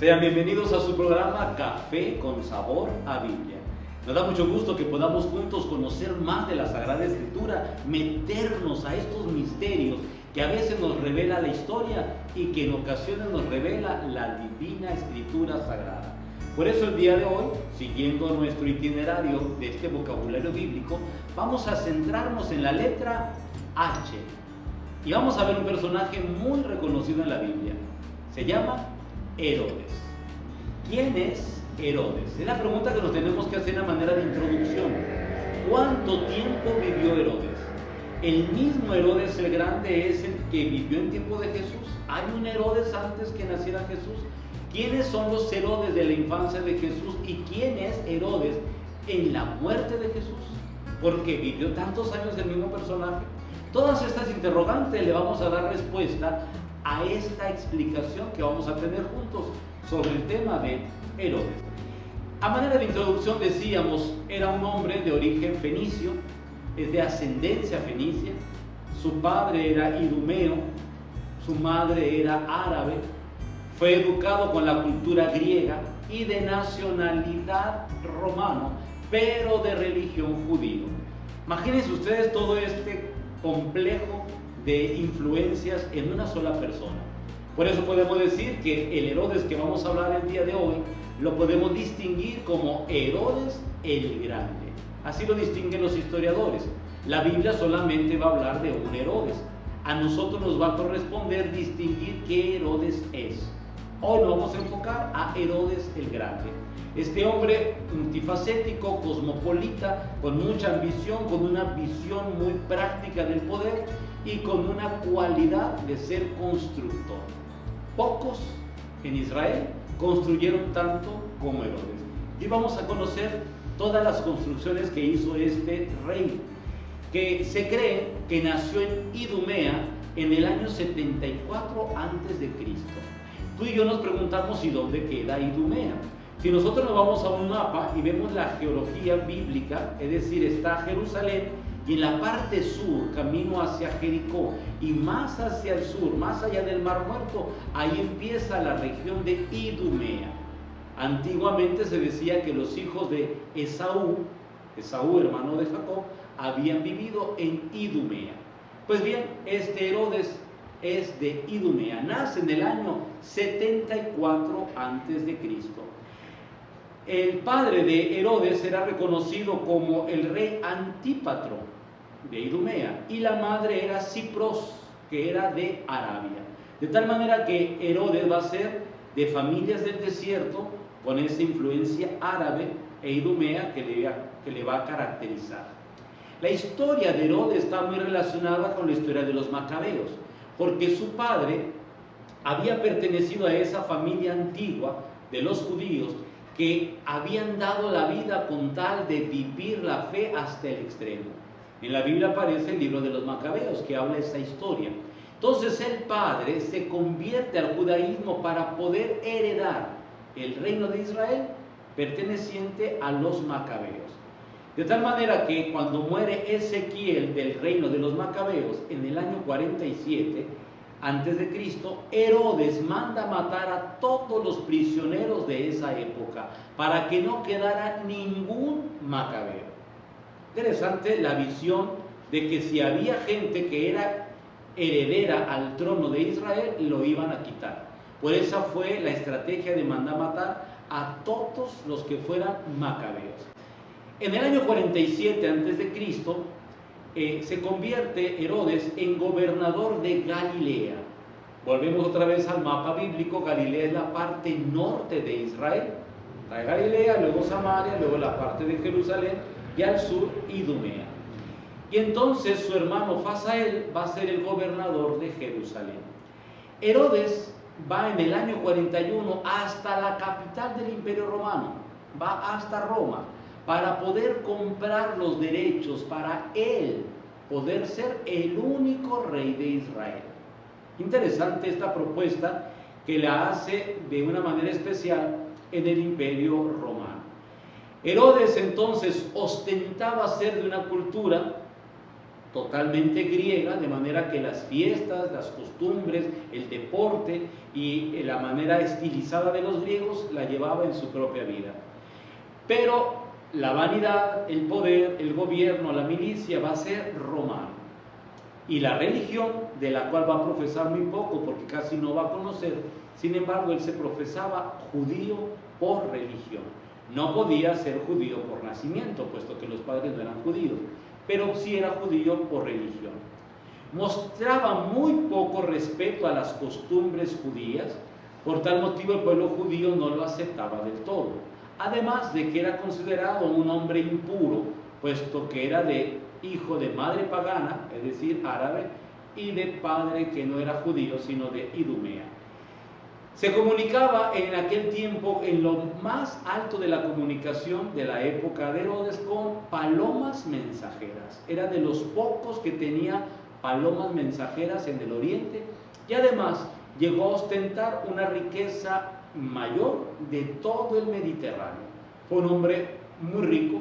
Sean bienvenidos a su programa Café con Sabor a Biblia. Nos da mucho gusto que podamos juntos conocer más de la Sagrada Escritura, meternos a estos misterios que a veces nos revela la historia y que en ocasiones nos revela la Divina Escritura Sagrada. Por eso el día de hoy, siguiendo nuestro itinerario de este vocabulario bíblico, vamos a centrarnos en la letra H. Y vamos a ver un personaje muy reconocido en la Biblia. Se llama Herodes. ¿Quién es Herodes? Es la pregunta que nos tenemos que hacer a manera de introducción. ¿Cuánto tiempo vivió Herodes? ¿El mismo Herodes el Grande es el que vivió en tiempo de Jesús? ¿Hay un Herodes antes que naciera Jesús? ¿Quiénes son los Herodes de la infancia de Jesús? ¿Y quién es Herodes en la muerte de Jesús? ¿Porque vivió tantos años el mismo personaje? Todas estas interrogantes le vamos a dar respuesta a esta explicación que vamos a tener juntos sobre el tema de Herodes. A manera de introducción decíamos, era un hombre de origen fenicio, es de ascendencia fenicia, su padre era idumeo, su madre era árabe, fue educado con la cultura griega y de nacionalidad romano, pero de religión judío. Imagínense ustedes todo este complejo de influencias en una sola persona. Por eso podemos decir que el Herodes que vamos a hablar el día de hoy lo podemos distinguir como Herodes el Grande. Así lo distinguen los historiadores. La Biblia solamente va a hablar de un Herodes. A nosotros nos va a corresponder distinguir qué Herodes es. Hoy nos vamos a enfocar a Herodes el Grande. Este hombre multifacético, cosmopolita, con mucha ambición, con una visión muy práctica del poder y con una cualidad de ser constructor. Pocos en Israel construyeron tanto como Herodes. Y vamos a conocer todas las construcciones que hizo este rey, que se cree que nació en Idumea en el año 74 a.C. Tú y yo nos preguntamos, ¿y dónde queda Idumea? Si nosotros nos vamos a un mapa y vemos la geología bíblica, es decir, está Jerusalén y en la parte sur, camino hacia Jericó, y más hacia el sur, más allá del Mar Muerto, ahí empieza la región de Idumea. Antiguamente se decía que los hijos de Esaú, hermano de Jacob, habían vivido en Idumea. Pues bien, este Herodes es de Idumea, nace en el año 74 a.C. El padre de Herodes era reconocido como el rey Antípatro de Idumea y la madre era Cipros, que era de Arabia. De tal manera que Herodes va a ser de familias del desierto con esa influencia árabe e idumea que le va a caracterizar. La historia de Herodes está muy relacionada con la historia de los macabeos, porque su padre había pertenecido a esa familia antigua de los judíos que habían dado la vida con tal de vivir la fe hasta el extremo. En la Biblia aparece el libro de los Macabeos que habla de esa historia. Entonces el padre se convierte al judaísmo para poder heredar el reino de Israel perteneciente a los Macabeos. De tal manera que cuando muere Ezequiel del reino de los Macabeos en el año 47 antes de Cristo, Herodes manda matar a todos los prisioneros de esa época para que no quedara ningún macabeo. Interesante la visión de que si había gente que era heredera al trono de Israel, lo iban a quitar. Por esa fue la estrategia de mandar matar a todos los que fueran macabeos. En el año 47 a.C., se convierte Herodes en gobernador de Galilea. Volvemos otra vez al mapa bíblico. Galilea es la parte norte de Israel. Está Galilea, luego Samaria, luego la parte de Jerusalén y al sur Idumea. Y entonces su hermano Fasael va a ser el gobernador de Jerusalén. Herodes va en el año 41 hasta la capital del Imperio Romano, va hasta Roma, para poder comprar los derechos para él poder ser el único rey de Israel. Interesante esta propuesta que la hace de una manera especial en el Imperio Romano. Herodes entonces ostentaba ser de una cultura totalmente griega, de manera que las fiestas, las costumbres, el deporte y la manera estilizada de los griegos la llevaba en su propia vida. Pero la vanidad, el poder, el gobierno, la milicia va a ser romano. Y la religión, de la cual va a profesar muy poco porque casi no va a conocer, sin embargo él se profesaba judío por religión. No podía ser judío por nacimiento, puesto que los padres no eran judíos, pero sí era judío por religión. Mostraba muy poco respeto a las costumbres judías, por tal motivo el pueblo judío no lo aceptaba del todo. Además de que era considerado un hombre impuro, puesto que era hijo de madre pagana, es decir, árabe, y de padre que no era judío, sino de Idumea. Se comunicaba en aquel tiempo, en lo más alto de la comunicación de la época de Herodes, con palomas mensajeras. Era de los pocos que tenía palomas mensajeras en el oriente, y además llegó a ostentar una riqueza mayor de todo el Mediterráneo. Fue un hombre muy rico,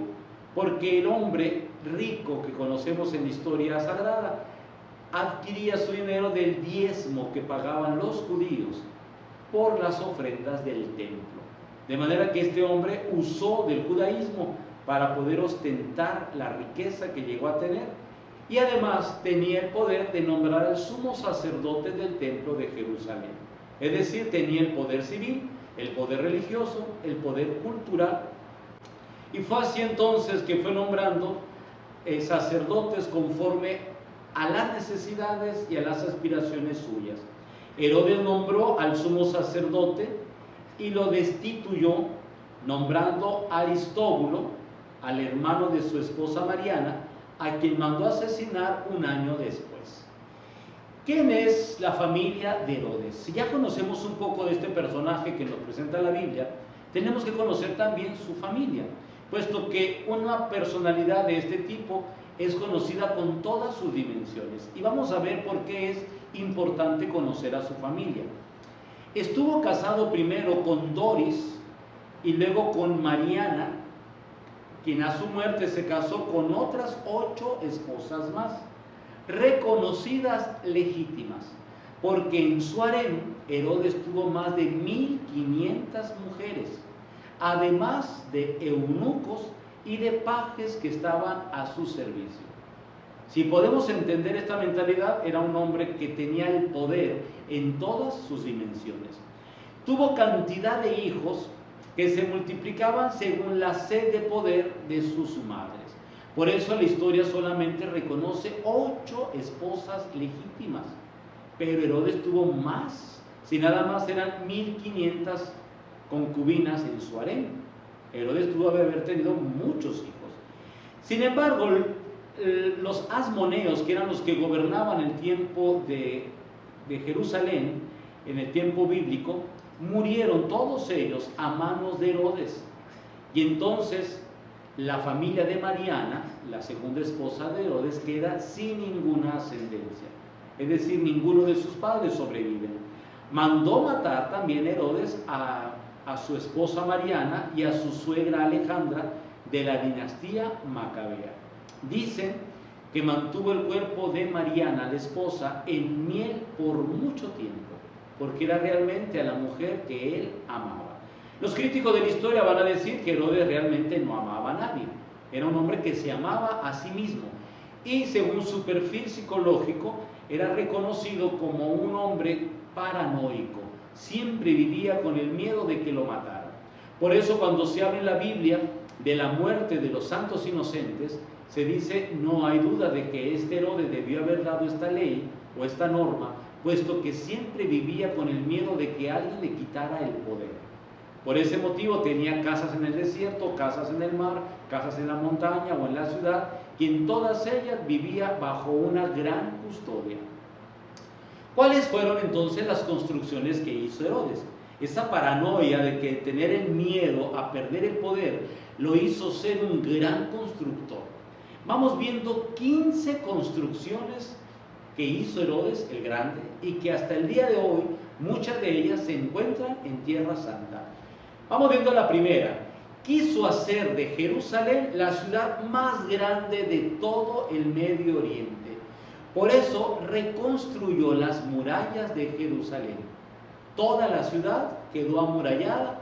porque el hombre rico que conocemos en la historia sagrada adquiría su dinero del diezmo que pagaban los judíos por las ofrendas del templo. De manera que este hombre usó del judaísmo para poder ostentar la riqueza que llegó a tener, y además tenía el poder de nombrar al sumo sacerdote del templo de Jerusalén. Es decir, tenía el poder civil, el poder religioso, el poder cultural, y fue así entonces que fue nombrando sacerdotes conforme a las necesidades y a las aspiraciones suyas. Herodes nombró al sumo sacerdote y lo destituyó, nombrando a Aristóbulo, al hermano de su esposa Mariana, a quien mandó asesinar un año después. ¿Quién es la familia de Herodes? Si ya conocemos un poco de este personaje que nos presenta la Biblia, tenemos que conocer también su familia, puesto que una personalidad de este tipo es conocida con todas sus dimensiones. Y vamos a ver por qué es importante conocer a su familia. Estuvo casado primero con Doris y luego con Mariana, quien a su muerte se casó con otras 8 esposas más, reconocidas legítimas, porque en su harem Herodes tuvo más de 1500 mujeres, además de eunucos y de pajes que estaban a su servicio. Si podemos entender esta mentalidad, era un hombre que tenía el poder en todas sus dimensiones. Tuvo cantidad de hijos que se multiplicaban según la sed de poder de sus madres. Por eso la historia solamente reconoce 8 esposas legítimas, pero Herodes tuvo más. Si nada más eran 1500 concubinas en su harem, Herodes tuvo que haber tenido muchos hijos. Sin embargo, los asmoneos, que eran los que gobernaban el tiempo de Jerusalén, en el tiempo bíblico, murieron todos ellos a manos de Herodes. Y entonces la familia de Mariana, la segunda esposa de Herodes, queda sin ninguna ascendencia. Es decir, ninguno de sus padres sobreviven. Mandó matar también Herodes a su esposa Mariana y a su suegra Alejandra de la dinastía Macabea. Dicen que mantuvo el cuerpo de Mariana, la esposa, en miel por mucho tiempo, porque era realmente a la mujer que él amaba. Los críticos de la historia van a decir que Herodes realmente no amaba a nadie, era un hombre que se amaba a sí mismo, y según su perfil psicológico era reconocido como un hombre paranoico, siempre vivía con el miedo de que lo mataran. Por eso cuando se habla en la Biblia de la muerte de los santos inocentes, se dice: no hay duda de que este Herodes debió haber dado esta ley o esta norma, puesto que siempre vivía con el miedo de que alguien le quitara el poder. Por ese motivo tenía casas en el desierto, casas en el mar, casas en la montaña o en la ciudad, y en todas ellas vivía bajo una gran custodia. ¿Cuáles fueron entonces las construcciones que hizo Herodes? Esa paranoia de que tener el miedo a perder el poder lo hizo ser un gran constructor. Vamos viendo 15 construcciones que hizo Herodes el Grande y que hasta el día de hoy muchas de ellas se encuentran en Tierra Santa. Vamos viendo la primera. quiso hacer de Jerusalén la ciudad más grande de todo el Medio Oriente. Por eso reconstruyó las murallas de Jerusalén. Toda la ciudad quedó amurallada.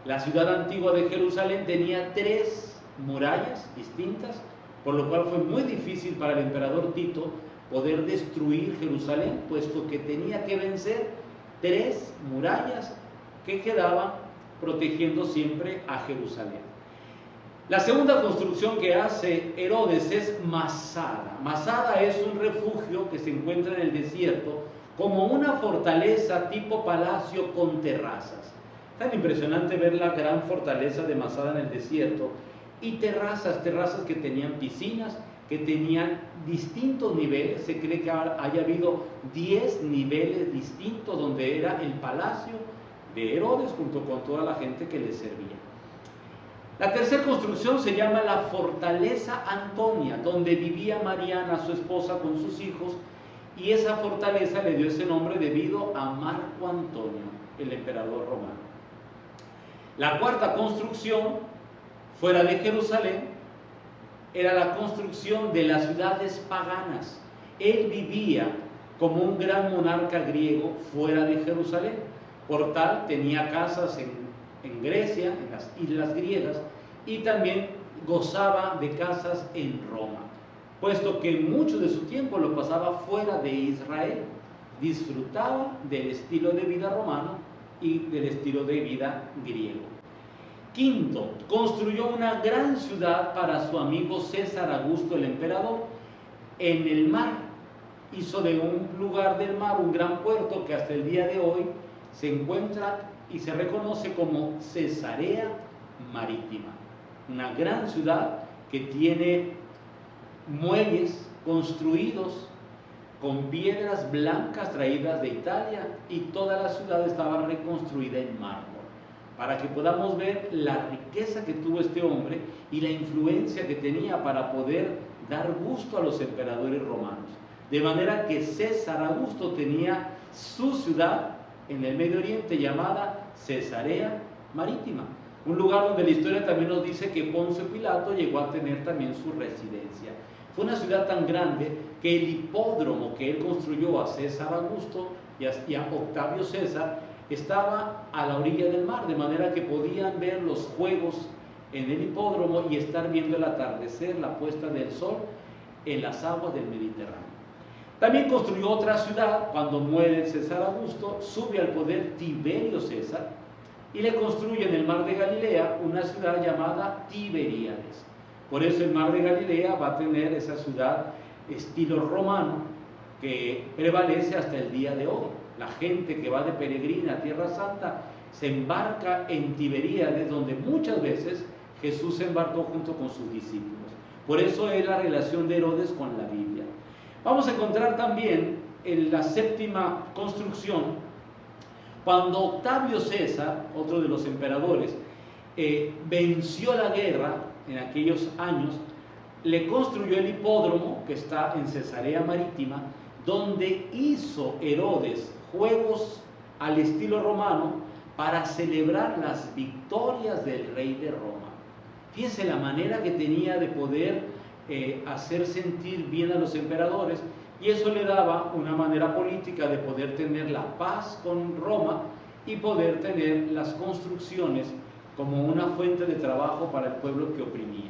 La ciudad antigua de Jerusalén tenía 3 murallas distintas, por lo cual fue muy difícil para el emperador Tito poder destruir Jerusalén, puesto que tenía que vencer 3 murallas que quedaban protegiendo siempre a Jerusalén. La segunda construcción que hace Herodes es Masada. Masada es un refugio que se encuentra en el desierto, como una fortaleza tipo palacio con terrazas. Tan impresionante ver la gran fortaleza de Masada en el desierto, y terrazas que tenían piscinas, que tenían distintos niveles. Se cree que haya habido 10 niveles distintos donde era el palacio de Herodes junto con toda la gente que le servía. La tercera construcción se llama la Fortaleza Antonia, donde vivía Mariana, su esposa, con sus hijos, y esa fortaleza le dio ese nombre debido a Marco Antonio, el emperador romano. La cuarta construcción, fuera de Jerusalén, era la construcción de las ciudades paganas. Él vivía como un gran monarca griego fuera de Jerusalén. Por tal, tenía casas en Grecia, en las islas griegas, y también gozaba de casas en Roma, puesto que mucho de su tiempo lo pasaba fuera de Israel. Disfrutaba del estilo de vida romano y del estilo de vida griego. Quinto, construyó una gran ciudad para su amigo César Augusto el emperador en el mar. Hizo de un lugar del mar un gran puerto que hasta el día de hoy se encuentra y se reconoce como Cesarea Marítima, una gran ciudad que tiene muelles construidos con piedras blancas traídas de Italia, y toda la ciudad estaba reconstruida en mármol, para que podamos ver la riqueza que tuvo este hombre y la influencia que tenía para poder dar gusto a los emperadores romanos. De manera que César Augusto tenía su ciudad en el Medio Oriente llamada Cesarea Marítima, un lugar donde la historia también nos dice que Poncio Pilato llegó a tener también su residencia. Fue una ciudad tan grande que el hipódromo que él construyó a César Augusto y a Octavio César estaba a la orilla del mar, de manera que podían ver los juegos en el hipódromo y estar viendo el atardecer, la puesta del sol en las aguas del Mediterráneo. También construyó otra ciudad. Cuando muere César Augusto, sube al poder Tiberio César y le construye en el mar de Galilea una ciudad llamada Tiberíades. Por eso el mar de Galilea va a tener esa ciudad estilo romano que prevalece hasta el día de hoy. La gente que va de peregrina a Tierra Santa se embarca en Tiberíades, donde muchas veces Jesús se embarcó junto con sus discípulos. Por eso es la relación de Herodes con la Biblia. Vamos a encontrar también en la séptima construcción, cuando Octavio César, otro de los emperadores, venció la guerra en aquellos años, le construyó el hipódromo que está en Cesarea Marítima, donde hizo Herodes juegos al estilo romano para celebrar las victorias del rey de Roma. Fíjense la manera que tenía de poder hacer sentir bien a los emperadores, y eso le daba una manera política de poder tener la paz con Roma y poder tener las construcciones como una fuente de trabajo para el pueblo que oprimía.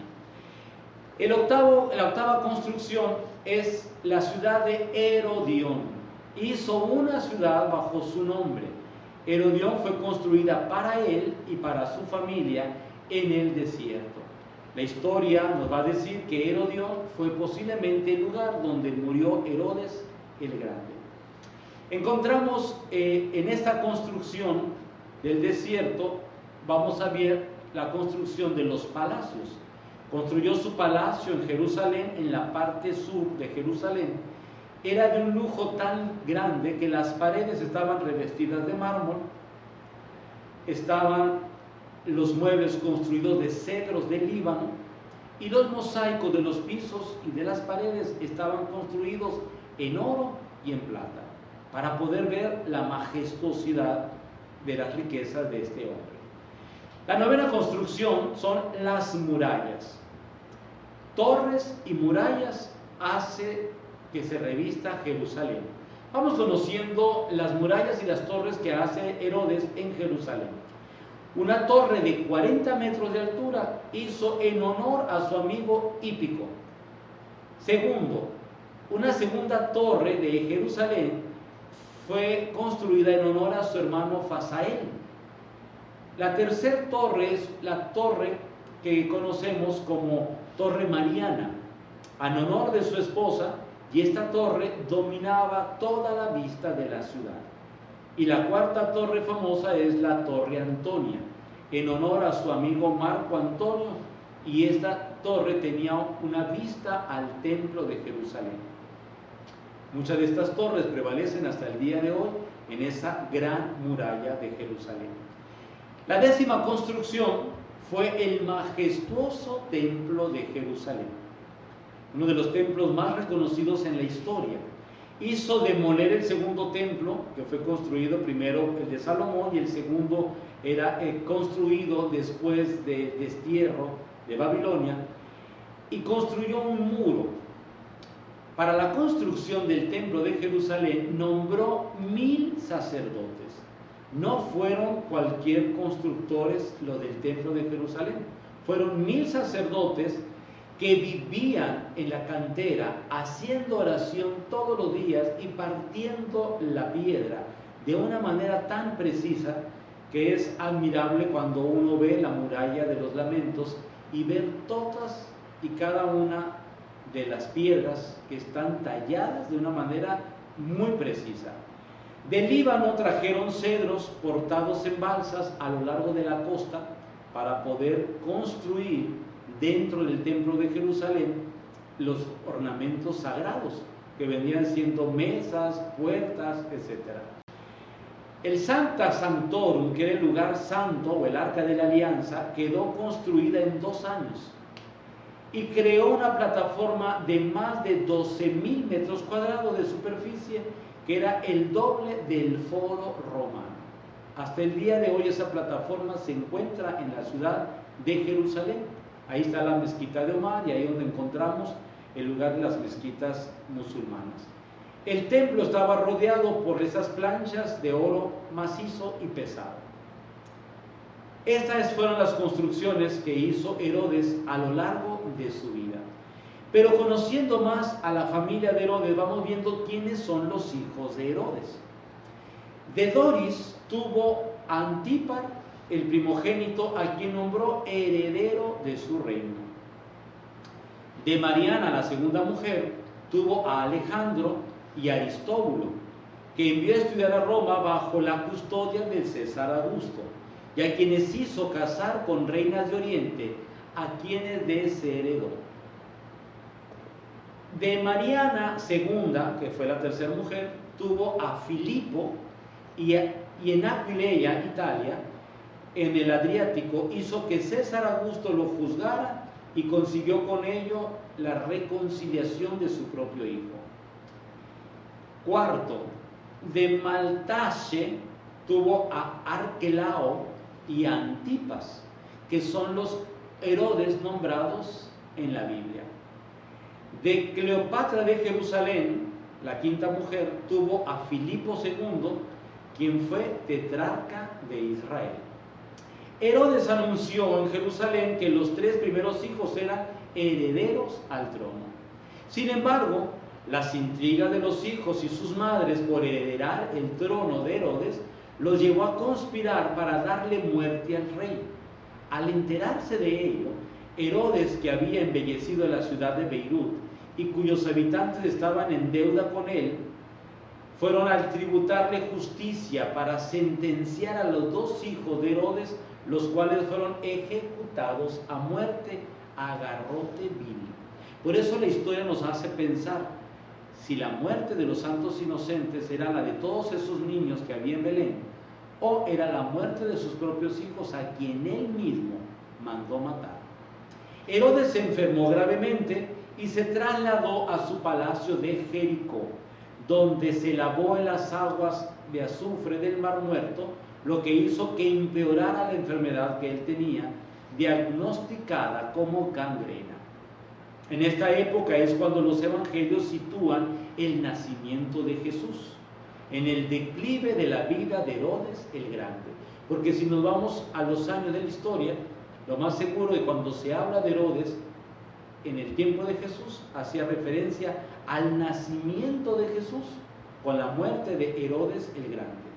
La octava construcción es la ciudad de Herodión. Hizo una ciudad bajo su nombre. Herodión fue construida para él y para su familia en el desierto. La historia nos va a decir que Herodión fue posiblemente el lugar donde murió Herodes el Grande. Encontramos en esta construcción del desierto, vamos a ver la construcción de los palacios. Construyó su palacio en Jerusalén, en la parte sur de Jerusalén. Era de un lujo tan grande que las paredes estaban revestidas de mármol, estaban los muebles construidos de cedros del Líbano, y los mosaicos de los pisos y de las paredes estaban construidos en oro y en plata, para poder ver la majestuosidad de las riquezas de este hombre. La novena construcción son las murallas. Torres y murallas hace que se revista Jerusalén. Vamos conociendo las murallas y las torres que hace Herodes en Jerusalén. Una torre de 40 metros de altura hizo en honor a su amigo Hípico. Segundo, una segunda torre de Jerusalén fue construida en honor a su hermano Fasael. La tercera torre es la torre que conocemos como Torre Mariana, en honor de su esposa, y esta torre dominaba toda la vista de la ciudad. Y la cuarta torre famosa es la Torre Antonia, en honor a su amigo Marco Antonio, y esta torre tenía una vista al templo de Jerusalén. Muchas de estas torres prevalecen hasta el día de hoy en esa gran muralla de Jerusalén. La 10ª construcción fue el majestuoso templo de Jerusalén, uno de los templos más reconocidos en la historia. Hizo demoler el segundo templo, que fue construido primero el de Salomón, y el segundo era construido después del destierro de Babilonia, y construyó un muro. Para la construcción del templo de Jerusalén nombró 1000 sacerdotes. No fueron cualquier constructores los del templo de Jerusalén, fueron 1000 sacerdotes que vivían en la cantera haciendo oración todos los días y partiendo la piedra de una manera tan precisa que es admirable cuando uno ve la muralla de los lamentos y ver todas y cada una de las piedras que están talladas de una manera muy precisa. Del Líbano trajeron cedros portados en balsas a lo largo de la costa para poder construir dentro del templo de Jerusalén los ornamentos sagrados, que venían siendo mesas, puertas, etc. El Sancta Sanctorum, que era el lugar santo o el Arca de la Alianza, quedó construida en 2 años y creó una plataforma de más de 12.000 metros cuadrados de superficie, que era el doble del Foro Romano. Hasta el día de hoy esa plataforma se encuentra en la ciudad de Jerusalén. Ahí está la mezquita de Omar y ahí es donde encontramos el lugar de las mezquitas musulmanas. El templo estaba rodeado por esas planchas de oro macizo y pesado. Estas fueron las construcciones que hizo Herodes a lo largo de su vida. Pero conociendo más a la familia de Herodes, vamos viendo quiénes son los hijos de Herodes. De Doris tuvo a Antípar, el primogénito, a quien nombró heredero de su reino. De Mariana, la segunda mujer, tuvo a Alejandro y Aristóbulo, que envió a estudiar a Roma bajo la custodia del César Augusto, y a quienes hizo casar con reinas de Oriente, a quienes desheredó. De Mariana segunda, que fue la tercera mujer, tuvo a Filipo, y en Aquileia, Italia, en el Adriático, hizo que César Augusto lo juzgara y consiguió con ello la reconciliación de su propio hijo. Cuarto, de Maltache tuvo a Arquelao y a Antipas, que son los Herodes nombrados en la Biblia. De Cleopatra de Jerusalén, la quinta mujer, tuvo a Filipo II, quien fue tetrarca de Israel. Herodes anunció en Jerusalén que los 3 primeros hijos eran herederos al trono. Sin embargo, las intrigas de los hijos y sus madres por heredar el trono de Herodes los llevó a conspirar para darle muerte al rey. Al enterarse de ello, Herodes, que había embellecido la ciudad de Beirut y cuyos habitantes estaban en deuda con él, fueron a tributarle justicia para sentenciar a los 2 hijos de Herodes, los cuales fueron ejecutados a muerte a garrote vil. Por eso la historia nos hace pensar si la muerte de los santos inocentes era la de todos esos niños que había en Belén, o era la muerte de sus propios hijos a quien él mismo mandó matar. Herodes se enfermó gravemente y se trasladó a su palacio de Jericó, donde se lavó en las aguas de azufre del Mar Muerto, lo que hizo que empeorara la enfermedad que él tenía, diagnosticada como gangrena. En esta época es cuando los evangelios sitúan el nacimiento de Jesús, en el declive de la vida de Herodes el Grande. Porque si nos vamos a los años de la historia, lo más seguro es que cuando se habla de Herodes, en el tiempo de Jesús, hacía referencia al nacimiento de Jesús con la muerte de Herodes el Grande.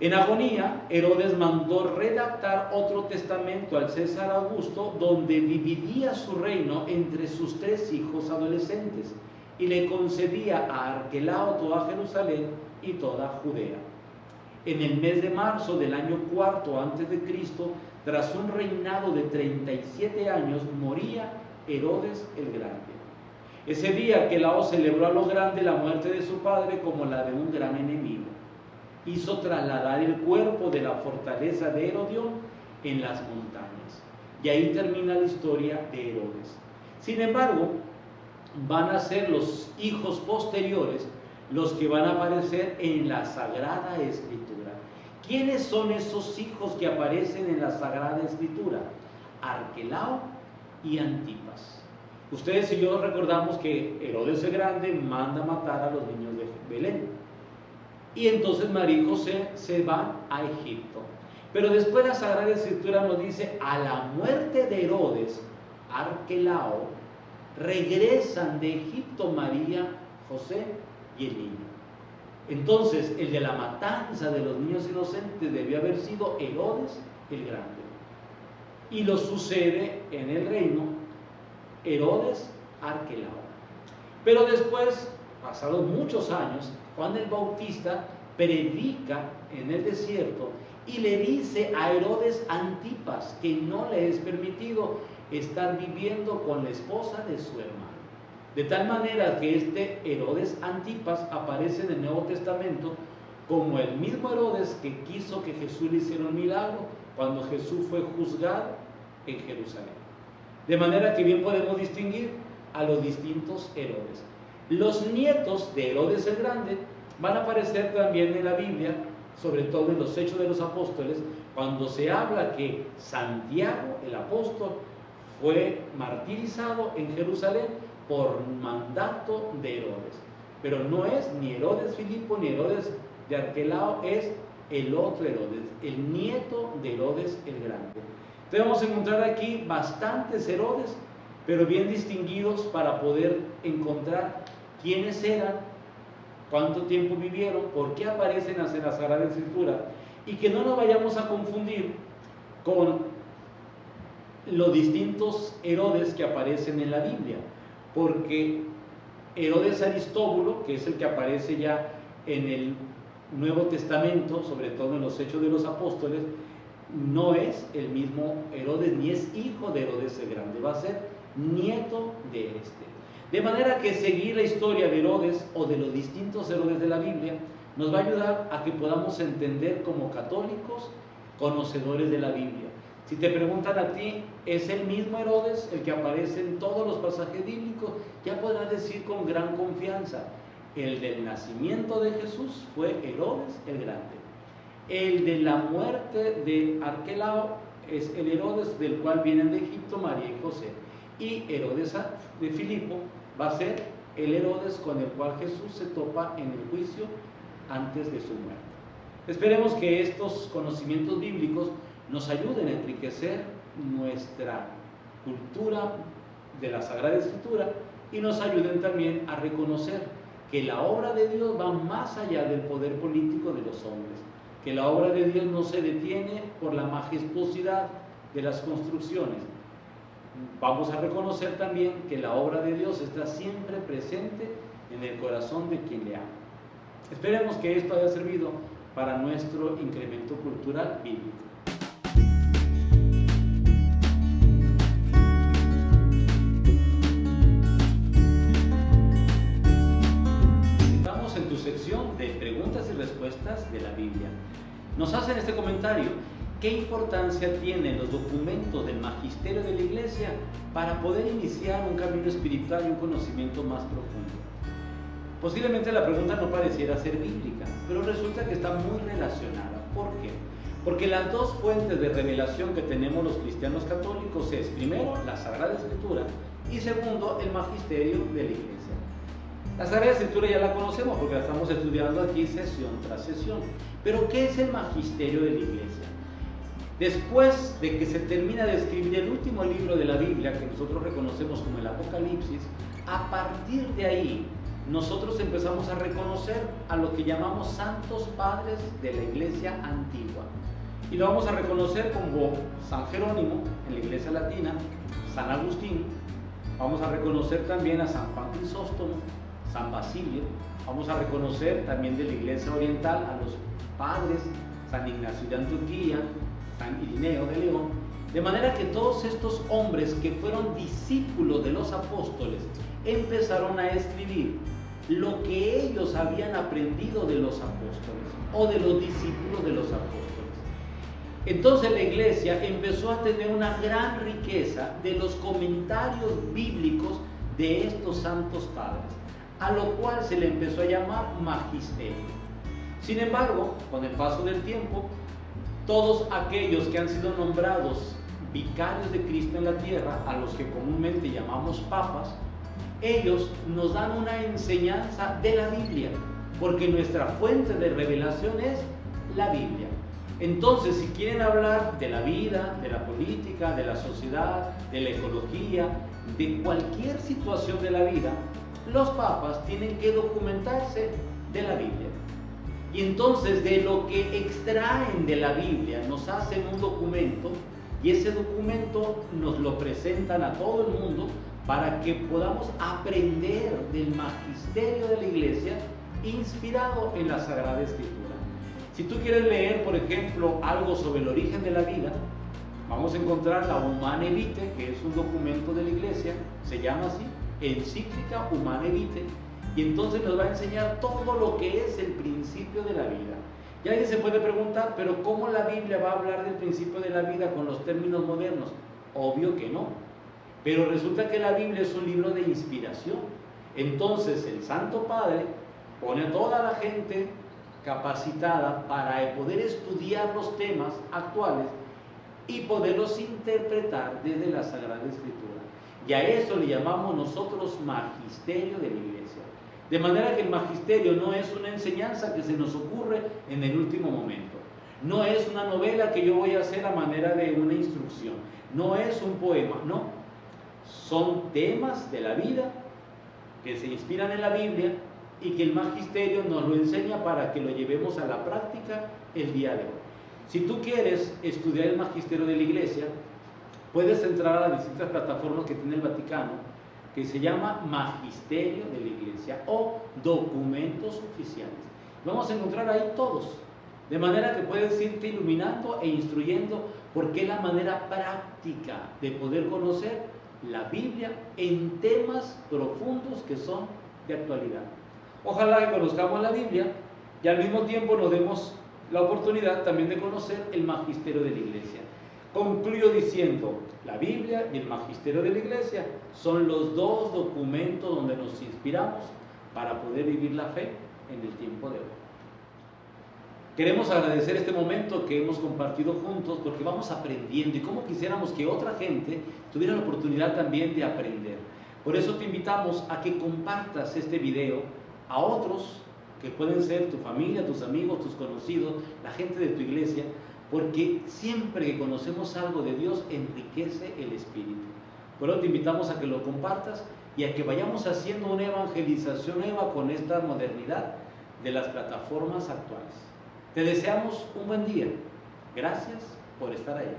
En agonía, Herodes mandó redactar otro testamento al César Augusto donde dividía su reino entre sus 3 hijos adolescentes y le concedía a Arquelao toda Jerusalén y toda Judea. En el mes de marzo del año 4 a.C., tras un reinado de 37 años, moría Herodes el Grande. Ese día Arquelao celebró a lo grande la muerte de su padre como la de un gran enemigo. Hizo trasladar el cuerpo de la fortaleza de Herodión en las montañas. Y ahí termina la historia de Herodes. Sin embargo, van a ser los hijos posteriores los que van a aparecer en la Sagrada Escritura. ¿Quiénes son esos hijos que aparecen en la Sagrada Escritura? Arquelao y Antipas. Ustedes y yo recordamos que Herodes el Grande manda matar a los niños de Belén. Y entonces María y José se van a Egipto. Pero después la Sagrada Escritura nos dice, a la muerte de Herodes, Arquelao, regresan de Egipto María, José y el niño. Entonces, el de la matanza de los niños inocentes debió haber sido Herodes el Grande. Y lo sucede en el reino Herodes Arquelao. Pero después, pasados muchos años, Juan el Bautista predica en el desierto y le dice a Herodes Antipas que no le es permitido estar viviendo con la esposa de su hermano. De tal manera que este Herodes Antipas aparece en el Nuevo Testamento como el mismo Herodes que quiso que Jesús le hiciera un milagro cuando Jesús fue juzgado en Jerusalén. De manera que bien podemos distinguir a los distintos Herodes. Los nietos de Herodes el Grande van a aparecer también en la Biblia, sobre todo en los Hechos de los Apóstoles, cuando se habla que Santiago, el apóstol, fue martirizado en Jerusalén por mandato de Herodes. Pero no es ni Herodes Filipo ni Herodes de Arquelao, es el otro Herodes, el nieto de Herodes el Grande. Entonces vamos a encontrar aquí bastantes Herodes, pero bien distinguidos para poder encontrar quiénes eran, cuánto tiempo vivieron, por qué aparecen en la Sagrada Escritura, y que no nos vayamos a confundir con los distintos Herodes que aparecen en la Biblia, porque Herodes Aristóbulo, que es el que aparece ya en el Nuevo Testamento, sobre todo en los Hechos de los Apóstoles, no es el mismo Herodes, ni es hijo de Herodes el Grande, va a ser nieto de este. De manera que seguir la historia de Herodes o de los distintos Herodes de la Biblia nos va a ayudar a que podamos entender como católicos, conocedores de la Biblia. Si te preguntan a ti, ¿es el mismo Herodes el que aparece en todos los pasajes bíblicos? Ya podrás decir con gran confianza, el del nacimiento de Jesús fue Herodes el Grande. El de la muerte de Arquelao es el Herodes del cual vienen de Egipto María y José. Y Herodes de Filipo va a ser el Herodes con el cual Jesús se topa en el juicio antes de su muerte. Esperemos que estos conocimientos bíblicos nos ayuden a enriquecer nuestra cultura de la Sagrada Escritura y nos ayuden también a reconocer que la obra de Dios va más allá del poder político de los hombres, que la obra de Dios no se detiene por la majestuosidad de las construcciones. Vamos a reconocer también que la obra de Dios está siempre presente en el corazón de quien le ama. Esperemos que esto haya servido para nuestro incremento cultural bíblico. Estamos en tu sección de preguntas y respuestas de la Biblia. Nos hacen este comentario: ¿qué importancia tienen los documentos del magisterio de la Iglesia para poder iniciar un camino espiritual y un conocimiento más profundo? Posiblemente la pregunta no pareciera ser bíblica, pero resulta que está muy relacionada. ¿Por qué? Porque las dos fuentes de revelación que tenemos los cristianos católicos es, primero, la Sagrada Escritura y segundo, el magisterio de la Iglesia. La Sagrada Escritura ya la conocemos porque la estamos estudiando aquí sesión tras sesión. Pero ¿qué es el magisterio de la Iglesia? Después de que se termina de escribir el último libro de la Biblia, que nosotros reconocemos como el Apocalipsis, a partir de ahí nosotros empezamos a reconocer a lo que llamamos santos padres de la Iglesia antigua. Y lo vamos a reconocer como San Jerónimo en la Iglesia latina, San Agustín, vamos a reconocer también a San Juan Crisóstomo, San Basilio, vamos a reconocer también de la Iglesia oriental a los padres, San Ignacio de Antioquía, San Irineo de León, de manera que todos estos hombres que fueron discípulos de los apóstoles empezaron a escribir lo que ellos habían aprendido de los apóstoles o de los discípulos de los apóstoles. Entonces la Iglesia empezó a tener una gran riqueza de los comentarios bíblicos de estos santos padres, a lo cual se le empezó a llamar magisterio. Sin embargo, con el paso del tiempo, todos aquellos que han sido nombrados vicarios de Cristo en la tierra, a los que comúnmente llamamos papas, ellos nos dan una enseñanza de la Biblia, porque nuestra fuente de revelación es la Biblia. Entonces, si quieren hablar de la vida, de la política, de la sociedad, de la ecología, de cualquier situación de la vida, los papas tienen que documentarse de la Biblia. Y entonces, de lo que extraen de la Biblia, nos hacen un documento, y ese documento nos lo presentan a todo el mundo para que podamos aprender del magisterio de la Iglesia inspirado en la Sagrada Escritura. Si tú quieres leer, por ejemplo, algo sobre el origen de la vida, vamos a encontrar la Humanae Vitae, que es un documento de la Iglesia, se llama así, Encíclica Humanae Vitae, y entonces nos va a enseñar todo lo que es el principio de la vida. Y alguien se puede preguntar, pero ¿cómo la Biblia va a hablar del principio de la vida con los términos modernos? Obvio que no. Pero resulta que la Biblia es un libro de inspiración. Entonces el Santo Padre pone a toda la gente capacitada para poder estudiar los temas actuales y poderlos interpretar desde la Sagrada Escritura. Y a eso le llamamos nosotros magisterio de la Iglesia. De manera que el magisterio no es una enseñanza que se nos ocurre en el último momento. No es una novela que yo voy a hacer a manera de una instrucción. No es un poema, no. Son temas de la vida que se inspiran en la Biblia y que el magisterio nos lo enseña para que lo llevemos a la práctica el día de hoy. Si tú quieres estudiar el magisterio de la Iglesia, puedes entrar a las distintas plataformas que tiene el Vaticano, que se llama Magisterio de la Iglesia o Documentos Oficiales. Vamos a encontrar ahí todos, de manera que puedes irte iluminando e instruyendo, porque es la manera práctica de poder conocer la Biblia en temas profundos que son de actualidad. Ojalá que conozcamos la Biblia y al mismo tiempo nos demos la oportunidad también de conocer el magisterio de la Iglesia. Concluyo diciendo, la Biblia y el magisterio de la Iglesia son los dos documentos donde nos inspiramos para poder vivir la fe en el tiempo de hoy. Queremos agradecer este momento que hemos compartido juntos porque vamos aprendiendo y como quisiéramos que otra gente tuviera la oportunidad también de aprender. Por eso te invitamos a que compartas este video a otros que pueden ser tu familia, tus amigos, tus conocidos, la gente de tu iglesia, porque siempre que conocemos algo de Dios enriquece el espíritu. Por eso te invitamos a que lo compartas y a que vayamos haciendo una evangelización nueva con esta modernidad de las plataformas actuales. Te deseamos un buen día. Gracias por estar ahí.